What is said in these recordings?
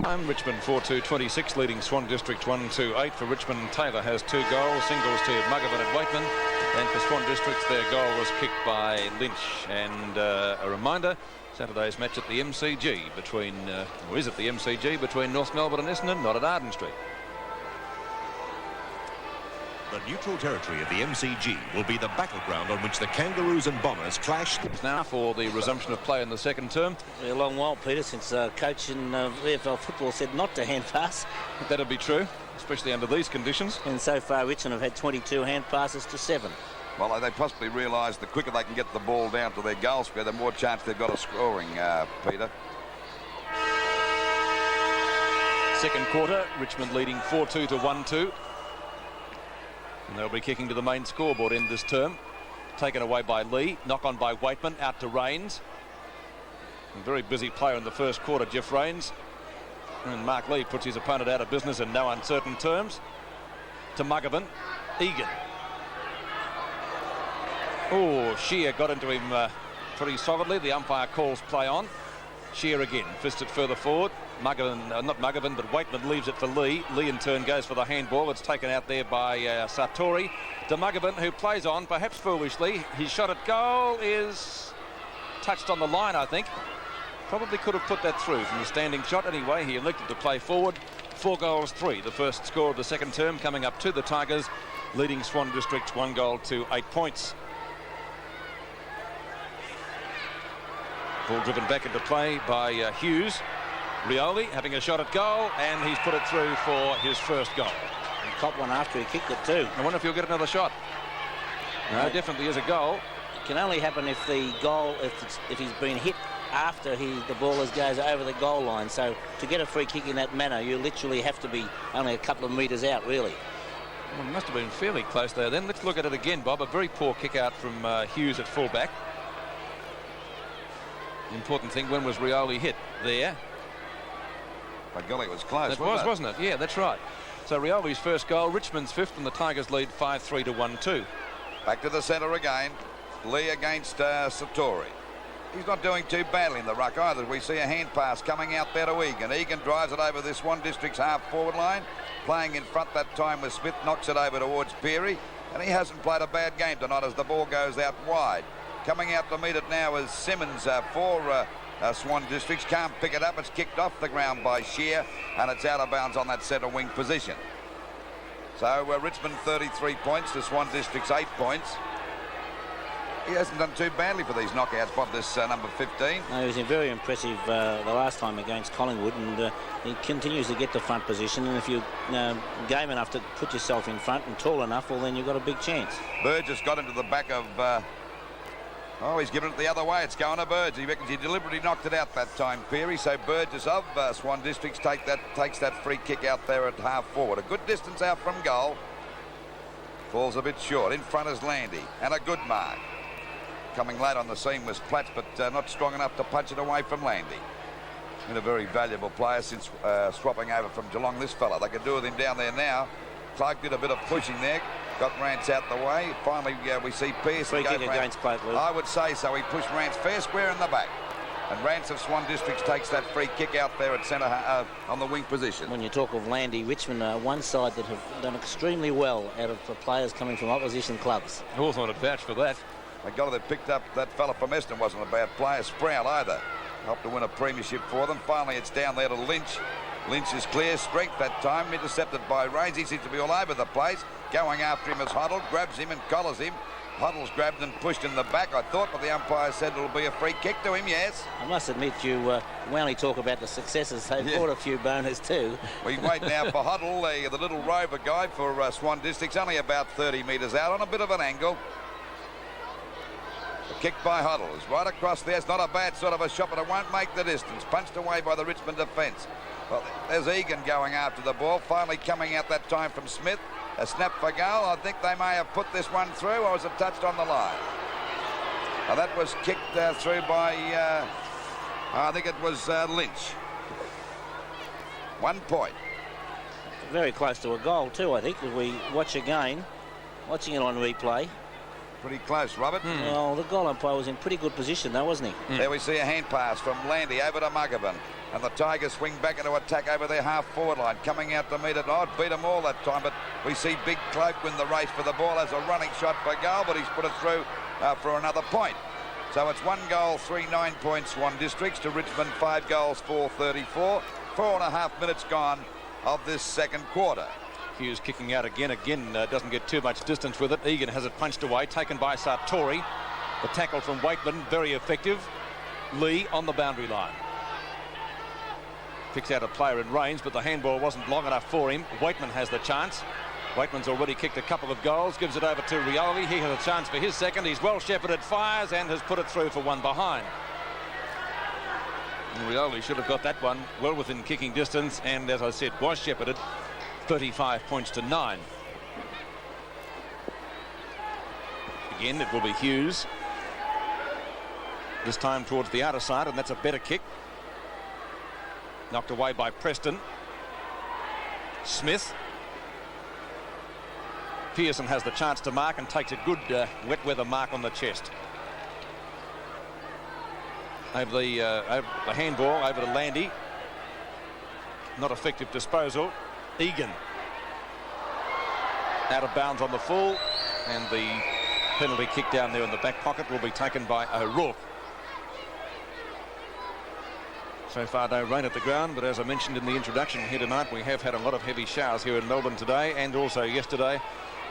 Richmond 4-2-26, leading Swan Districts 1-2-8. For Richmond, Taylor has 2 goals, singles to Muggerman and Wakeman. And for Swan Districts, their goal was kicked by Lynch. And a reminder, Saturday's match at the MCG between, or is it the MCG between North Melbourne and Essendon, not at Arden Street. The neutral territory of the MCG will be the battleground on which the Kangaroos and Bombers clash. Now for the resumption of play in the second term. A long while, Peter, since coach in VFL football said not to hand pass. That'll be true, especially under these conditions. And so far, Richmond have had 22 hand passes to 7. Well, they possibly realise the quicker they can get the ball down to their goal square, the more chance they've got of scoring, Peter. Second quarter, Richmond leading 4-2 to 1-2. And they'll be kicking to the main scoreboard in this term. Taken away by Lee. Knock on by Waitman. Out to Rains. A very busy player in the first quarter, Jeff Rains. And Mark Lee puts his opponent out of business in no uncertain terms. To Muggerman. Egan. Oh, Shear got into him pretty solidly. The umpire calls play on. Shear again. Fists it further forward. Muggerman, not Muggerman, but Wakeman leaves it for Lee. Lee in turn goes for the handball. It's taken out there by Sartori. To Muggerman, who plays on, perhaps foolishly. His shot at goal is touched on the line, I think. Probably could have put that through from the standing shot. Anyway, he elected to play forward. 4 goals, 3. The first score of the second term coming up to the Tigers, leading Swan Districts 1 goal to 8 points. Ball driven back into play by Hughes. Rioli having a shot at goal, and he's put it through for his first goal. And caught one after he kicked it too. I wonder if he'll get another shot. No, definitely is a goal. It can only happen if the goal, if he's been hit after the ball goes over the goal line. So to get a free kick in that manner, you literally have to be only a couple of metres out, really. Well, it must have been fairly close there then. Let's look at it again, Bob. A very poor kick out from Hughes at fullback. The important thing, when was Rioli hit? There. By golly, it was close. It was, wasn't it? Yeah, that's right. So Rioli's first goal, Richmond's 5th, and the Tigers lead 5-3 to 1-2. Back to the centre again. Lee against Sartori. He's not doing too badly in the ruck either. We see a hand pass coming out there to Egan. Egan drives it over this Swan District's half-forward line. Playing in front that time with Smith, knocks it over towards Peary. And he hasn't played a bad game tonight as the ball goes out wide. Coming out to meet it now is Simmons for Swan Districts. Can't pick it up. It's kicked off the ground by Shear, and it's out of bounds on that centre wing position. So Richmond 33 points to Swan Districts 8 points. He hasn't done too badly for these knockouts, Bob, this number 15. No, he was very impressive the last time against Collingwood, and he continues to get the front position. And if you're game enough to put yourself in front and tall enough, well, then you've got a big chance. Burgess got into the back of... oh, he's given it the other way. It's going to Burgess. He reckons he deliberately knocked it out that time, Peary. So Burgess of Swan Districts takes that free kick out there at half forward. A good distance out from goal. Falls a bit short. In front is Landy, and a good mark. Coming late on the scene was Platts, but not strong enough to punch it away from Landy. Been a very valuable player since swapping over from Geelong, this fella. They could do with him down there now. Clark did a bit of pushing there. Got Rance out the way. Finally, we see Pearson go against Plate, Luke. I would say so. He pushed Rance fair square in the back. And Rance of Swan Districts takes that free kick out there at centre on the wing position. When you talk of Landy, Richmond are one side that have done extremely well out of the players coming from opposition clubs. Hawthorn had vouched for that. The guy that picked up that fella from Eston wasn't a bad player. Sproul either. Helped to win a premiership for them. Finally, it's down there to Lynch. Lynch is clear, strength that time, intercepted by Rains. He seems to be all over the place. Going after him as Hoddle, grabs him and collars him. Hoddle's grabbed and pushed in the back, I thought, but the umpire said it'll be a free kick to him, yes. I must admit, we only talk about the successes. They've brought a few boners too. We wait now for Hoddle, the little rover guy for Swan Districts, only about 30 metres out on a bit of an angle. The kick by Hoddle is right across there. It's not a bad sort of a shot, but it won't make the distance. Punched away by the Richmond defence. Well, there's Egan going after the ball, finally coming out that time from Smith. A snap for goal. I think they may have put this one through, or was it touched on the line? Now that was kicked through by, I think it was Lynch. 1 point. Very close to a goal too, I think, if we watch again. Watching it on replay. Pretty close, Robert. Well, the goal umpire was in pretty good position, though, wasn't he? There we see a hand pass from Landy over to Muggerman. And the Tigers swing back into attack over their half-forward line. Coming out to meet it. Oh, beat them all that time, but we see Big Cloak win the race for the ball as a running shot for goal, but he's put it through for another point. So it's 1 goal, 3-9 points, Swan Districts to Richmond, 5 goals, 4-34. 4.5 minutes gone of this second quarter. Hughes kicking out again. Doesn't get too much distance with it. Egan has it punched away, taken by Sartori. The tackle from Waitman, very effective. Lee on the boundary line. Picks out a player in range, but the handball wasn't long enough for him. Waitman has the chance. Waitman's already kicked a couple of goals, gives it over to Rioli. He has a chance for his second. He's well shepherded, fires, and has put it through for one behind. And Rioli should have got that one well within kicking distance, and as I said, was shepherded. 35 points to 9. Again, it will be Hughes. This time towards the outer side, and that's a better kick. Knocked away by Preston. Smith. Pearson has the chance to mark and takes a good wet weather mark on the chest. Over the handball over to Landy. Not effective disposal. Egan out of bounds on the full, and the penalty kick down there in the back pocket will be taken by O'Rourke. So far no rain at the ground, but as I mentioned in the introduction here tonight, we have had a lot of heavy showers here in Melbourne today and also yesterday,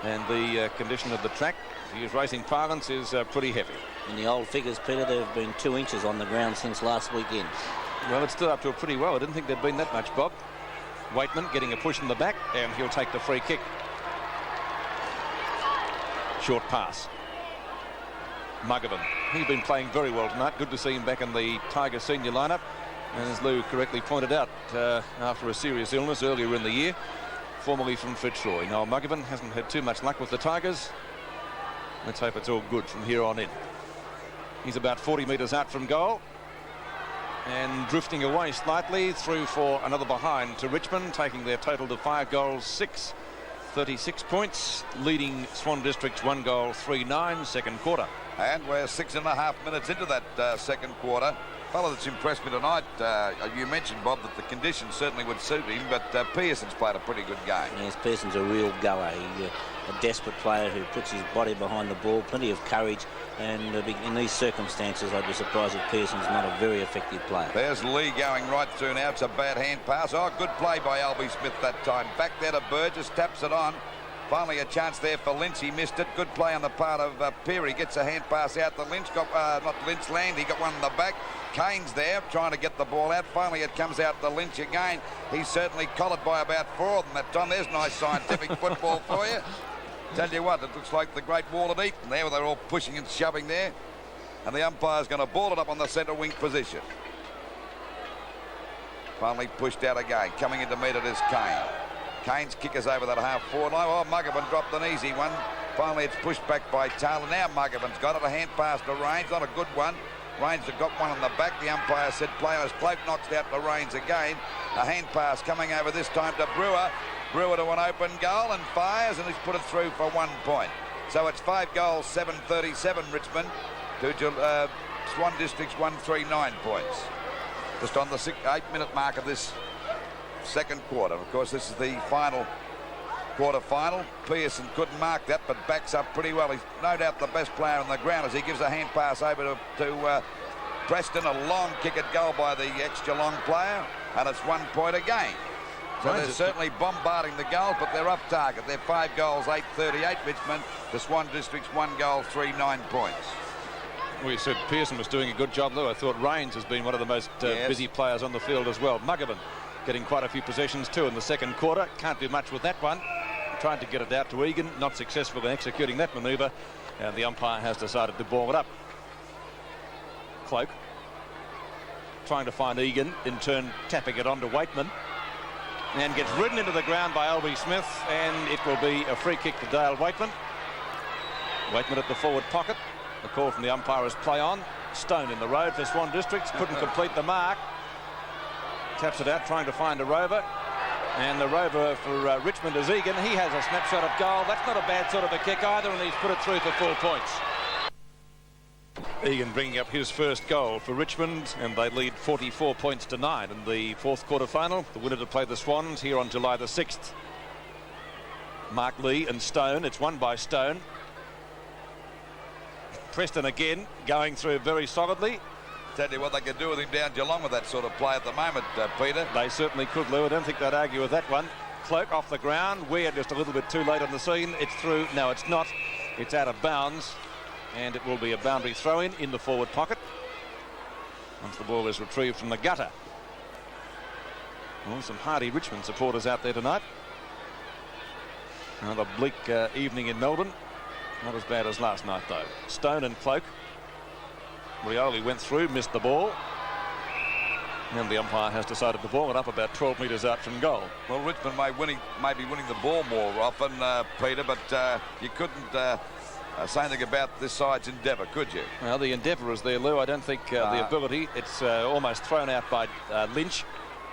and the condition of the track, to use racing parlance, is pretty heavy. In the old figures, Peter, there have been 2 inches on the ground since last weekend. Well, it's still up to it pretty well. I didn't think there'd been that much, Bob. Waitman getting a push in the back, and he'll take the free kick. Short pass. Muggerman. He's been playing very well tonight. Good to see him back in the Tigers senior lineup. And as Lou correctly pointed out, after a serious illness earlier in the year, formerly from Fitzroy. Noel Muggerman hasn't had too much luck with the Tigers. Let's hope it's all good from here on in. He's about 40 metres out from goal. And drifting away slightly, through for another behind to Richmond, taking their total to 5 goals, 6, 36 points, leading Swan Districts 1 goal, 3-9, second quarter. And we're 6.5 minutes into that second quarter. Fellow that's impressed me tonight, you mentioned, Bob, that the conditions certainly would suit him, but Pearson's played a pretty good game. Yes, Pearson's a real goer. He's a desperate player who puts his body behind the ball, plenty of courage, and in these circumstances I'd be surprised if Pearson's not a very effective player. There's Lee going right through now. It's a bad hand pass. Oh, good play by Albie Smith that time. Back there to Burgess, taps it on. Finally a chance there for Lynch. He missed it. Good play on the part of Peary. Gets a hand pass out to Lynch. Not Lynch, Land. He got one in the back. Kane's there trying to get the ball out. Finally it comes out to Lynch again. He's certainly collared by about 4 of them that time. There's nice scientific football for you. Tell you what, it looks like the Great Wall of Eton there, where they're all pushing and shoving there. And the umpire's going to ball it up on the centre wing position. Finally pushed out again. Coming in to meet it is Kane. Kane's kick is over that half-forward line. Oh, Muggerman dropped an easy one. Finally, it's pushed back by Taylor. Now Muggerman's got it. A hand pass to Rains. Not a good one. Rains have got one on the back. The umpire said play. As Cloak knocks out to Rains again. A hand pass coming over this time to Brewer. Brewer to an open goal and fires, and he's put it through for 1 point. So it's 5 goals, 7-37 Richmond to Swan Districts 139 points. Just on the 8-minute mark of this second quarter. Of course, this is the final quarter-final. Pearson couldn't mark that, but backs up pretty well. He's no doubt the best player on the ground as he gives a hand pass over to Preston. A long kick at goal by the ex-Geelong player, and it's 1 point again. So they're certainly bombarding the goals, but they're off target. They're 5 goals, 8-38 Richmond. The Swan Districts 1 goal, 3-9 points. We said Pearson was doing a good job, though. I thought Rains has been one of the most busy players on the field as well. Muggerman getting quite a few possessions too in the second quarter. Can't do much with that one. Trying to get it out to Egan, not successful in executing that manoeuvre, and the umpire has decided to ball it up. Cloak trying to find Egan, in turn tapping it onto Waitman, and gets ridden into the ground by Albie Smith, and it will be a free kick to Dale Waitman. Waitman at the forward pocket. The call from the umpire is play on. Stone in the road for Swan Districts, couldn't complete the mark. Taps it out, trying to find a rover. And the rover for Richmond is Egan. He has a snapshot of goal. That's not a bad sort of a kick either, and he's put it through for 4 points. Egan bringing up his first goal for Richmond, and they lead 44 points to 9 in the fourth quarter final. The winner to play the Swans here on July the 6th. Mark Lee and Stone. It's won by Stone. Preston again going through very solidly. Tell you what they could do with him down Geelong with that sort of play at the moment, Peter. They certainly could, Lou. I don't think they'd argue with that one. Cloak off the ground. We're just a little bit too late on the scene. It's through. No, it's not. It's out of bounds. And it will be a boundary throw-in in the forward pocket once the ball is retrieved from the gutter. Well, some hardy Richmond supporters out there tonight. Another bleak evening in Melbourne. Not as bad as last night, though. Stone and Cloak. Rioli went through, missed the ball. And the umpire has decided to ball it up about 12 metres out from goal. Well, Richmond may be winning the ball more often, Peter, but you couldn't say anything about this side's endeavour, could you? Well, the endeavour is there, Lou. I don't think the ability. It's almost thrown out by Lynch.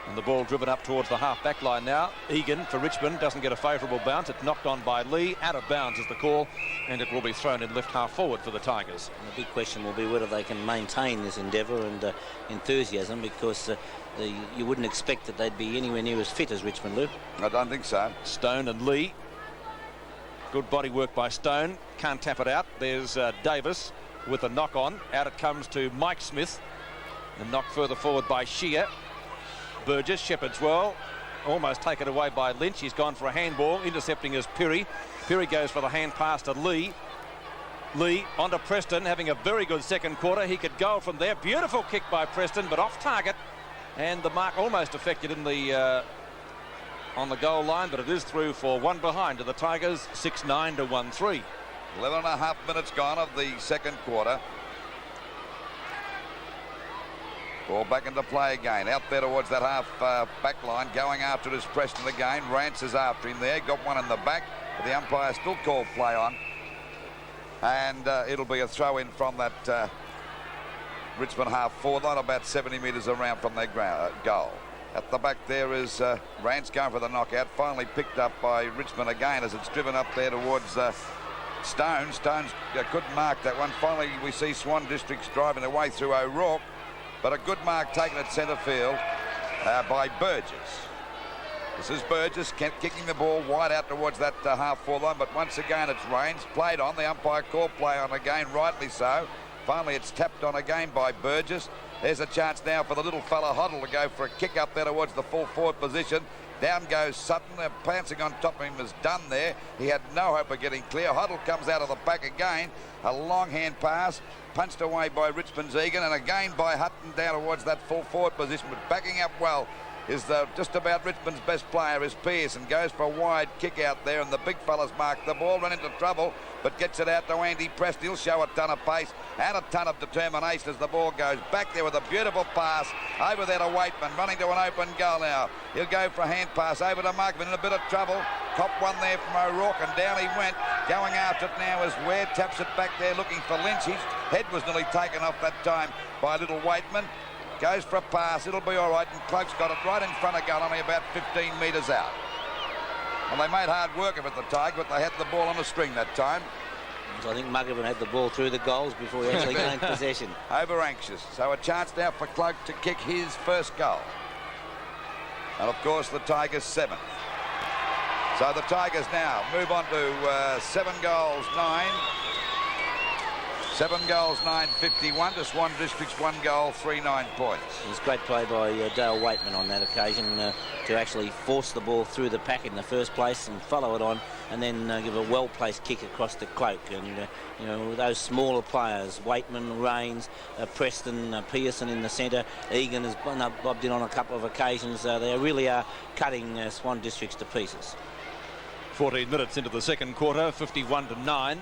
And the ball driven up towards the half-back line now. Egan for Richmond doesn't get a favourable bounce. It's knocked on by Lee. Out of bounds is the call. And it will be thrown in left half forward for the Tigers. And the big question will be whether they can maintain this endeavour and enthusiasm, because you wouldn't expect that they'd be anywhere near as fit as Richmond, Lou. I don't think so. Stone and Lee. Good body work by Stone. Can't tap it out. There's Davis with a knock on. Out it comes to Mike Smith. And knocked further forward by Shear. Burgess, Shepherd's well, almost taken away by Lynch. He's gone for a handball, intercepting is Pirri. Pirri goes for the hand pass to Lee. Lee onto Preston, having a very good second quarter. He could go from there. Beautiful kick by Preston, but off target. And the mark almost affected in the on the goal line, but it is through for one behind to the Tigers, 6-9 to 1-3. 11.5 minutes gone of the second quarter. Ball back into play again. Out there towards that half-back line. Going after it is Preston again. Rance is after him there. Got one in the back. But the umpire still called play on. And it'll be a throw-in from that Richmond half-forward line, about 70 metres around from their goal. At the back there is Rance going for the knockout. Finally picked up by Richmond again as it's driven up there towards Stone. Stones couldn't mark that one. Finally, we see Swan Districts driving their way through O'Rourke. But a good mark taken at centre field by Burgess. This is Burgess kicking the ball wide out towards that half-forward line. But once again, it's Rains. Played on. The umpire called play on again, rightly so. Finally, it's tapped on again by Burgess. There's a chance now for the little fella Hoddle to go for a kick up there towards the full forward position. Down goes Sutton. Pouncing on top of him is done there. He had no hope of getting clear. Hoddle comes out of the back again. A long hand pass. Punched away by Richmond's Egan, and again by Hutton down towards that full forward position. But backing up well is just about Richmond's best player is Pearson. Goes for a wide kick out there, and the big fellas mark the ball, run into trouble, but gets it out to Andy Preston. He'll show a ton of pace and a ton of determination as the ball goes back there with a beautiful pass over there to Waitman, running to an open goal now. He'll go for a hand pass over to Markman in a bit of trouble. Cop one there from O'Rourke, and down he went. Going after it now is Ware, taps it back there looking for Lynch. His head was nearly taken off that time by little Waitman. Goes for a pass, it'll be all right, and Cloak's got it right in front of goal, only about 15 metres out. Well, they made hard work of it, the Tigers, but they had the ball on a string that time. So I think Muggerman had the ball through the goals before he actually gained possession. Over anxious, so a chance now for Cloak to kick his first goal. And of course the Tigers 7th. So the Tigers now move on to 7 goals 9. 7 goals 9.51 to Swan Districts 1 goal 3.9 points. It was great play by Dale Waitman on that occasion to actually force the ball through the pack in the first place and follow it on, and then give a well-placed kick across the Cloak. And you know, those smaller players, Waitman, Rains, Preston, Pearson in the centre, Egan has bobbed in on a couple of occasions. They really are cutting Swan Districts to pieces. 14 minutes into the second quarter, 51 to 9.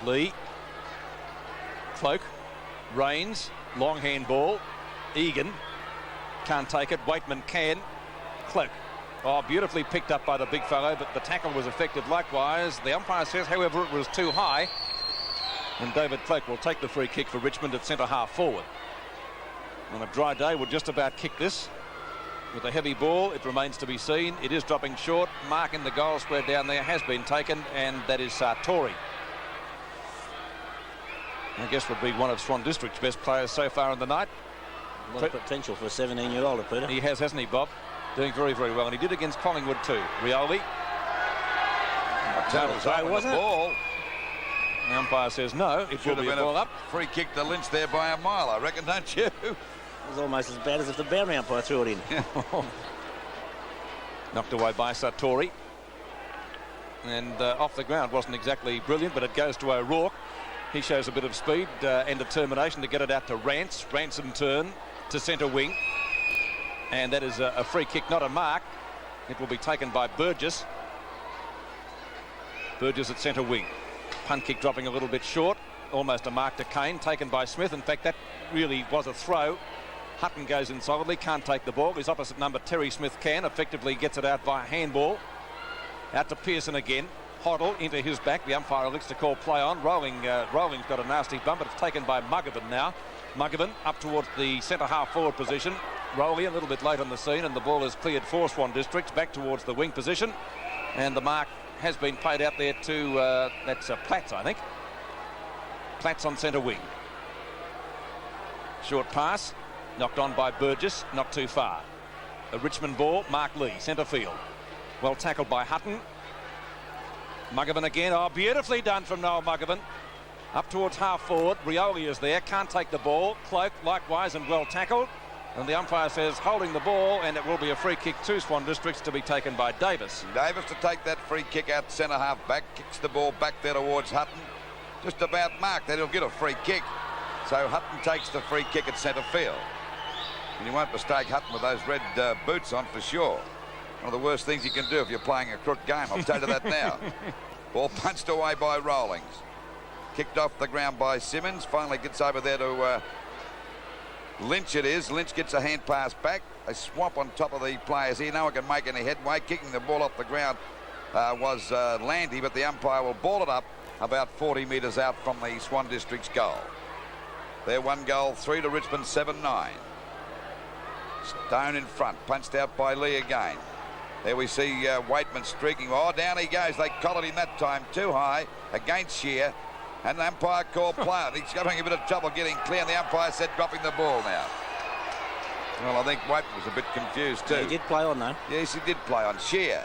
Lee, Cloak, Rains, long handball, Egan can't take it, Waitman can, Cloak. Oh, beautifully picked up by the big fellow, but the tackle was effective likewise. The umpire says, however, it was too high, and David Cloak will take the free kick for Richmond at centre half forward. On a dry day, we'll just about kick this. with a heavy ball. It remains to be seen. It is dropping short. Mark in the goal square down there has been taken, and that is Sartori. I guess would be one of Swan District's best players so far in the night. A lot of potential for a 17-year-old, Peter. He has, hasn't he, Bob? Doing very, very well, and he did against Collingwood too. Rioli. Wasn't it? Ball. The umpire says no. It Should will be have a been ball up. Free kick to Lynch there by a mile, I reckon, don't you? It was almost as bad as if the boundary umpire threw it in. Knocked away by Sartori. And off the ground wasn't exactly brilliant, but it goes to O'Rourke. He shows a bit of speed and determination to get it out to Rance. Rance in turn to centre wing. And that is a free kick, not a mark. It will be taken by Burgess. Burgess at centre wing. Punt kick dropping a little bit short. Almost a mark to Kane, taken by Smith. In fact, that really was a throw. Hutton goes in solidly, can't take the ball. His opposite number, Terry Smith, can. Effectively gets it out by handball. Out to Pearson again. Hoddle into his back. The umpire elects to call play on. Rolling's got a nasty bump, but it's taken by Muggervan now. Muggervan up towards the centre half forward position. Rowley a little bit late on the scene, and the ball is cleared for Swan Districts back towards the wing position. And the mark has been played out there to, that's Platts, I think. Platts on centre wing. Short pass, knocked on by Burgess, not too far. A Richmond ball, Mark Lee, centre field. Well tackled by Hutton. Muggervan again, oh, beautifully done from Noel Muggervan. Up towards half forward, Rioli is there, can't take the ball. Cloak likewise and well tackled. And the umpire says holding the ball, and it will be a free kick to Swan Districts to be taken by Davis. Davis to take that free kick out centre half back, kicks the ball back there towards Hutton. Just about marked that he'll get a free kick. So Hutton takes the free kick at centre field. And you won't mistake Hutton with those red boots on for sure. One of the worst things you can do if you're playing a crook game, I'll tell you that now. Ball punched away by Rollings. Kicked off the ground by Simmons. Finally gets over there to Lynch it is. Lynch gets a hand pass back. They swamp on top of the players here. No one can make any headway. Kicking the ball off the ground was Landy, but the umpire will ball it up about 40 metres out from the Swan Districts goal. They're 1 goal, 3 to Richmond, 7-9. Stone in front, punched out by Lee again. There we see Waitman streaking. Oh, down he goes. They collared him that time too high against Shear. And the umpire called play out. He's having a bit of trouble getting clear, and the umpire said dropping the ball now. Well, I think Waitman was a bit confused too. Yeah, he did play on though. Yes, he did play on. Shear.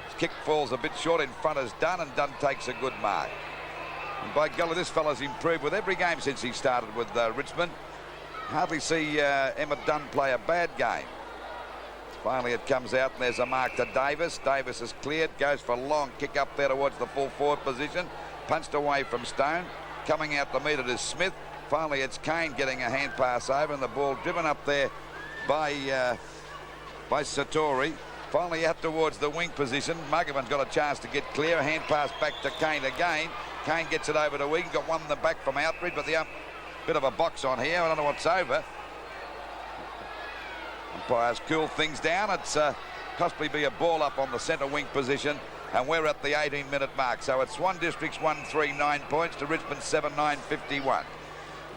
His kick falls a bit short in front as Dunn, and Dunn takes a good mark. And by golly, this fella's improved with every game since he started with Richmond. Hardly see Emmett Dunn play a bad game. Finally it comes out, and there's a mark to Davis. Davis is cleared, goes for a long kick up there towards the full forward position. Punched away from Stone. Coming out to meet it is Smith. Finally it's Kane getting a hand pass over, and the ball driven up there by Sartori. Finally out towards the wing position. Muggerman's got a chance to get clear. A hand pass back to Kane again. Kane gets it over to Wigan. Got one in the back from Outbridge, but the bit of a box on here. I don't know what's over. Umpires cool things down. It's possibly be a ball up on the centre wing position, and we're at the 18-minute mark. So it's Swan Districts 1-3, 9 points to Richmond 7-9, 51.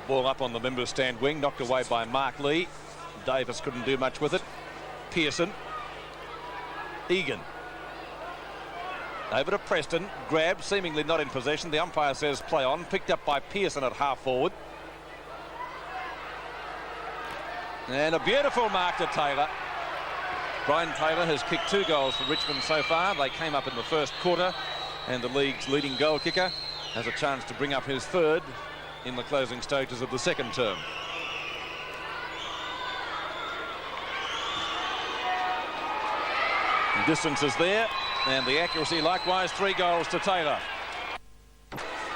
Ball up on the members' stand wing, knocked away by Mark Lee. Davis couldn't do much with it. Pearson. Egan. Over to Preston. Grab, seemingly not in possession. The umpire says play on. Picked up by Pearson at half forward. And a beautiful mark to Taylor. Brian Taylor has kicked 2 goals for Richmond so far. They came up in the first quarter, and the league's leading goal kicker has a chance to bring up his 3rd in the closing stages of the 2nd term. The distance is there, and the accuracy likewise. 3 goals to Taylor.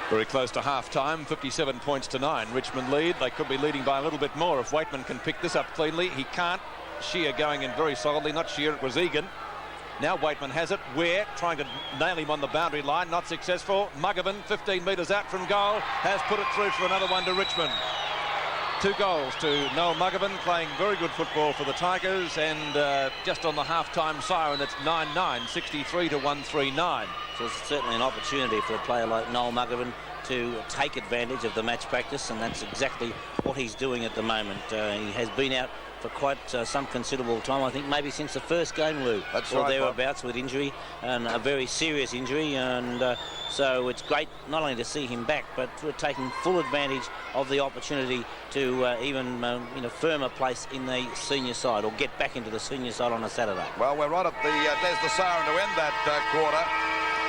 Very close to half-time, 57 points to 9. Richmond lead. They could be leading by a little bit more if Waitman can pick this up cleanly. He can't. Shear going in very solidly. Not Shear, it was Egan. Now Waitman has it. Ware trying to nail him on the boundary line. Not successful. Muggervan, 15 metres out from goal, has put it through for another one to Richmond. 2 goals to Noel Muggervan, playing very good football for the Tigers, and just on the half-time siren, it's 9-9, 63 to 139. So it's certainly an opportunity for a player like Noel Muggervan to take advantage of the match practice, and that's exactly what he's doing at the moment. He has been out for quite some considerable time. I think maybe since the first game, Lou, That's or right, thereabouts, with injury, and a very serious injury. And so it's great not only to see him back, but we're taking full advantage of the opportunity to even firm a place in the senior side, or get back into the senior side on a Saturday. Well, we're right at the there's the siren to end that quarter.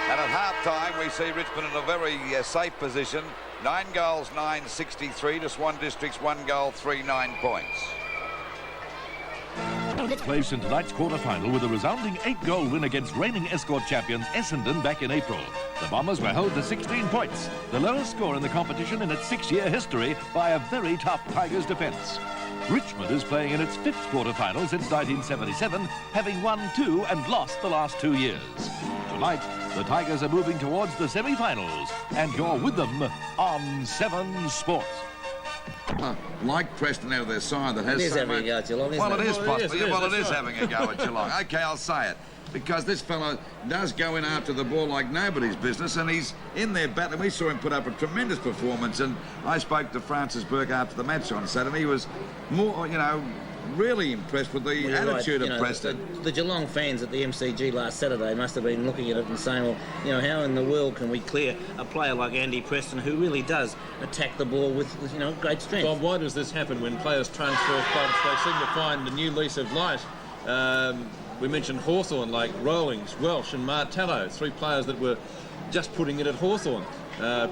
And at half-time, we see Richmond in a very safe position. 9 goals, 9-63 to Swan Districts, 1 goal, 3-9 points. Took place in tonight's quarter-final with a resounding 8-goal win against reigning Escort champions Essendon back in April. The Bombers were held to 16 points, the lowest score in the competition in its 6-year history, by a very tough Tigers defence. Richmond is playing in its 5th quarter-final since 1977, having won 2 and lost the last 2 years. Tonight, the Tigers are moving towards the semi-finals, and you're with them on 7 Sports. Like Preston out of their side that has It is so having much... a go at Geelong, isn't Well, it? it is possible. Yes, It is right. having a go at Geelong. OK, I'll say it. Because this fellow does go in after the ball like nobody's business, and he's in there battling. We saw him put up a tremendous performance, and I spoke to Francis Burke after the match on Saturday. He was more, really impressed with the attitude of Preston. The Geelong fans at the MCG last Saturday must have been looking at it and saying, well, how in the world can we clear a player like Andy Preston, who really does attack the ball with great strength? Bob, why does this happen when players transfer clubs? They seem to find a new lease of life. We mentioned Hawthorn, like Rawlings, Welsh and Martello, 3 players that were just putting it at Hawthorn.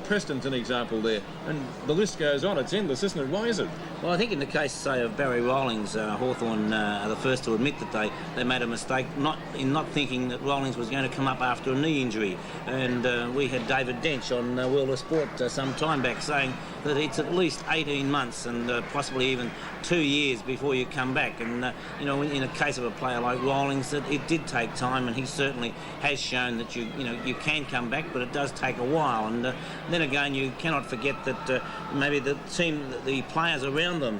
Preston's an example there, and the list goes on. It's endless, isn't it? Why is it? Well, I think in the case, say, of Barry Rawlings, Hawthorn are the first to admit that they made a mistake in not thinking that Rawlings was going to come up after a knee injury. And we had David Dench on World of Sport some time back saying that it's at least 18 months and possibly even 2 years before you come back. And, in a case of a player like Rawlings, that it did take time, and he certainly has shown that you can come back, but it does take a while. And then again, you cannot forget that maybe the team, the players around them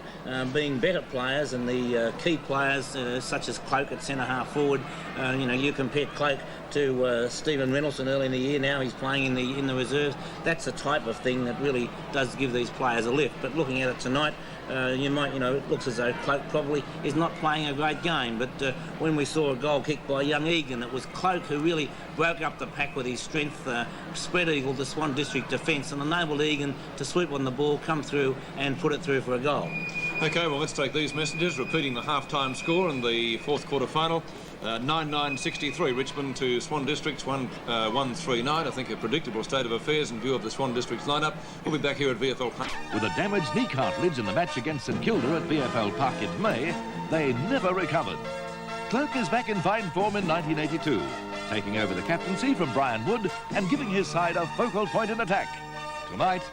being better players, and the key players such as Cloak at centre half forward. You compare Cloak to Stephen Reynolds early in the year. Now he's playing in the reserves. That's the type of thing that really does give these players a lift. But looking at it tonight, it looks as though Cloak probably is not playing a great game. But when we saw a goal kicked by young Egan, it was Cloak who really broke up the pack with his strength, spread eagle the Swan District defence, and enabled Egan to swoop on the ball, come through and put it through for a goal. OK, well, let's take these messages, repeating the half-time score in the 4th quarter-final. 9-9-63, Richmond to Swan Districts, 1-3-9. I think a predictable state of affairs in view of the Swan Districts lineup. We'll be back here at VFL Park. With a damaged knee cartilage in the match against St Kilda at VFL Park in May, they never recovered. Cloak is back in fine form in 1982, taking over the captaincy from Brian Wood and giving his side a focal point in attack. Tonight,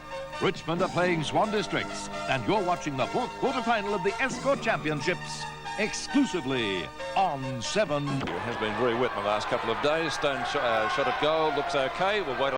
Richmond are playing Swan Districts, and you're watching the 4th quarter-final of the Escort Championships, exclusively on 7. It has been very wet in the last couple of days. Stone shot at goal, looks OK. We'll wait